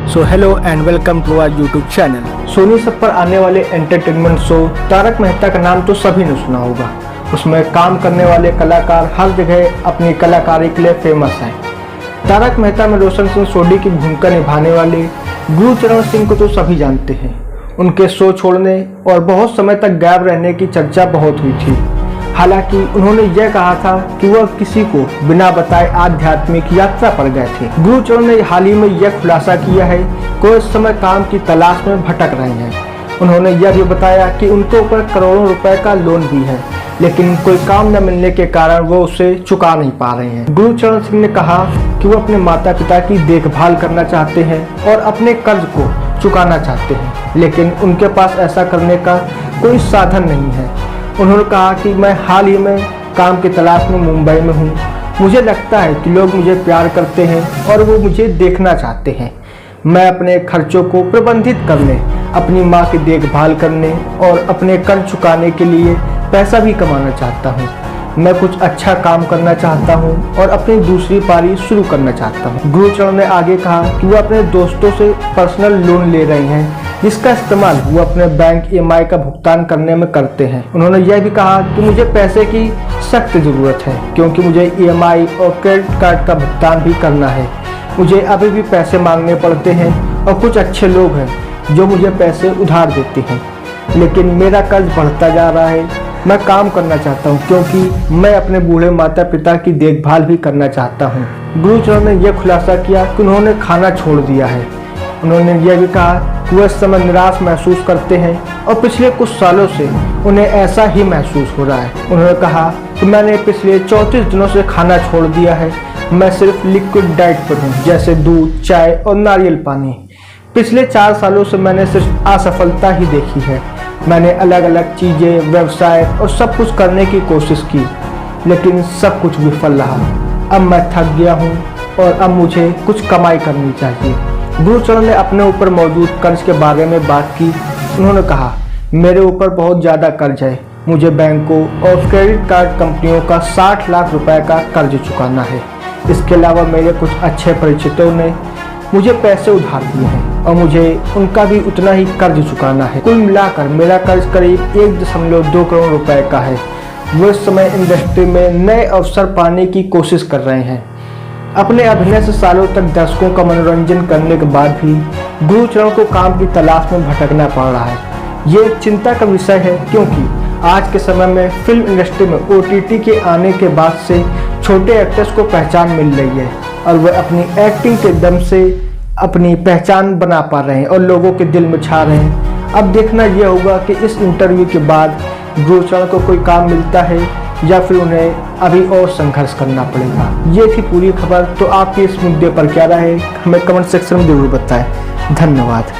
So hello and welcome to our YouTube channel. Sony SAB पर आने वाले एंटरटेनमेंट शो तारक मेहता का नाम तो सभी ने सुना होगा। उसमें काम करने वाले कलाकार हर जगह अपनी कलाकारी के लिए फेमस हैं। तारक मेहता में रोशन सिंह सोढी की भूमिका निभाने वाले गुरचरण सिंह को तो सभी जानते हैं। उनके शो छोड़ने और बहुत समय तक गायब रहने की चर्चा बहुत हुई थी। हालांकि उन्होंने यह कहा था कि वह किसी को बिना बताए आध्यात्मिक यात्रा पर गए थे। गुरचरण ने हाल ही में यह खुलासा किया है कि वह इस समय काम की तलाश में भटक रहे हैं। उन्होंने यह भी बताया कि उनके ऊपर करोड़ों रुपए का लोन भी है, लेकिन कोई काम न मिलने के कारण वो उसे चुका नहीं पा रहे हैं। गुरचरण सिंह ने कहा कि वो अपने माता पिता की देखभाल करना चाहते हैं और अपने कर्ज को चुकाना चाहते हैं, लेकिन उनके पास ऐसा करने का कोई साधन नहीं है। उन्होंने कहा कि मैं हाल ही में काम की तलाश में मुंबई में हूँ। मुझे लगता है कि लोग मुझे प्यार करते हैं और वो मुझे देखना चाहते हैं। मैं अपने खर्चों को प्रबंधित करने, अपनी माँ की देखभाल करने और अपने कर्ज चुकाने के लिए पैसा भी कमाना चाहता हूँ। मैं कुछ अच्छा काम करना चाहता हूँ और अपनी दूसरी पारी शुरू करना चाहता हूँ। गुरचरण ने आगे कहा कि वो अपने दोस्तों से पर्सनल लोन ले रहे हैं, जिसका इस्तेमाल वो अपने बैंक EMI का भुगतान करने में करते हैं। उन्होंने यह भी कहा कि मुझे पैसे की सख्त ज़रूरत है, क्योंकि मुझे EMI और क्रेडिट कार्ड का भुगतान भी करना है। मुझे अभी भी पैसे मांगने पड़ते हैं और कुछ अच्छे लोग हैं जो मुझे पैसे उधार देते हैं, लेकिन मेरा कर्ज बढ़ता जा रहा है। मैं काम करना चाहता हूँ क्योंकि मैं अपने बूढ़े माता पिता की देखभाल भी करना चाहता हूँ। गुरचरण ने यह खुलासा किया कि उन्होंने खाना छोड़ दिया है। उन्होंने यह भी कहा कि वह इस समय निराश महसूस करते हैं और पिछले कुछ सालों से उन्हें ऐसा ही महसूस हो रहा है। उन्होंने कहा कि मैंने पिछले 34 दिनों से खाना छोड़ दिया है। मैं सिर्फ लिक्विड डाइट पर हूँ, जैसे दूध, चाय और नारियल पानी। पिछले 4 सालों से मैंने सिर्फ असफलता ही देखी है। मैंने अलग अलग चीज़ें, व्यवसाय और सब कुछ करने की कोशिश की, लेकिन सब कुछ विफल रहा। अब मैं थक गया हूँ और अब मुझे कुछ कमाई करनी चाहिए। गुरचरण ने अपने ऊपर मौजूद कर्ज के बारे में बात की। उन्होंने कहा, मेरे ऊपर बहुत ज़्यादा कर्ज है। मुझे बैंकों और क्रेडिट कार्ड कंपनियों का 60 लाख रुपए का कर्ज चुकाना है। इसके अलावा मेरे कुछ अच्छे परिचितों ने मुझे पैसे उधार दिए हैं और मुझे उनका भी उतना ही कर्ज चुकाना है। कुल मिलाकर मेरा कर्ज करीब 1.2 करोड़ रुपए का है। वो इस समय इंडस्ट्री में नए अवसर पाने की कोशिश कर रहे हैं। अपने अभिनय से सालों तक दर्शकों का मनोरंजन करने के बाद भी गुरचरण को काम की तलाश में भटकना पड़ रहा है। ये एक चिंता का विषय है, क्योंकि आज के समय में फिल्म इंडस्ट्री में OTT के आने के बाद से छोटे एक्टर्स को पहचान मिल रही है और वह अपनी एक्टिंग के दम से अपनी पहचान बना पा रहे हैं और लोगों के दिल में छा रहे हैं। अब देखना यह होगा कि इस इंटरव्यू के बाद गुरचरण को कोई काम मिलता है या फिर उन्हें अभी और संघर्ष करना पड़ेगा। ये थी पूरी खबर। तो आपकी इस मुद्दे पर क्या राय है, हमें कमेंट सेक्शन में जरूर बताएं। धन्यवाद।